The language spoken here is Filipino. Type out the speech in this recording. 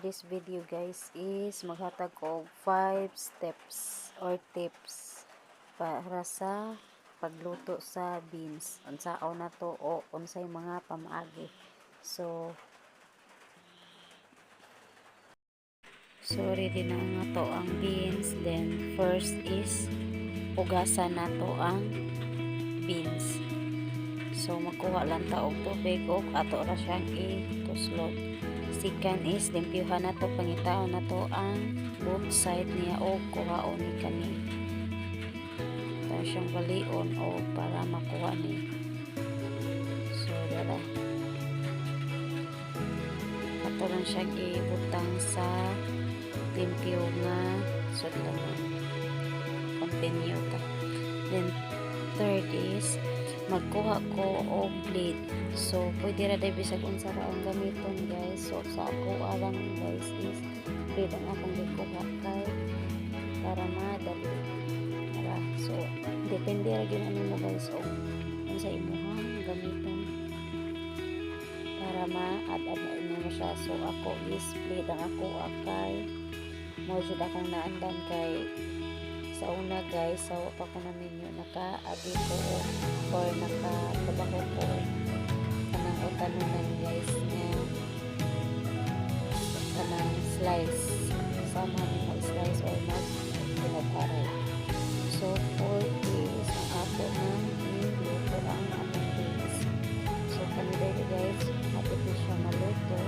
this video guys is maghatag og 5 steps or tips para sa pagluto sa beans. Unsaon na to o unsay mga pamaagi. So ready na nga to ang beans. Then first is pugasan na to ang beans. So magkuha lang ta og tubig og ato ra siyang ituslog. Second is limpyuhan na to, pangitaon na to ang both side niya o kuhaon ni kani. Tayo siyang balion o para makuha ni. So dala. Ato lang siyang ibutang sa limpyo nga sudlaman. Continue ta. Then third is magkuha ko og blade. So pwede ra dai bisag unsa ra ang gamiton guys. So sa ako arang guys is blade ang akong gikuha kay para madali. So depende ra gyud ani mo guys og unsa imuha gamiton para ma-add mo siya. So ako is blade ang ako kay mo jud akong naandan kay sa una guys, sa pa ko na ninyo naka-adi ko or naka-trabaho ko kanang utanunan guys nga kanang slice sama mo slice or mag-aral. So for this ang ato ng niluto ang atong beans. So kanila guys, ato siya maluto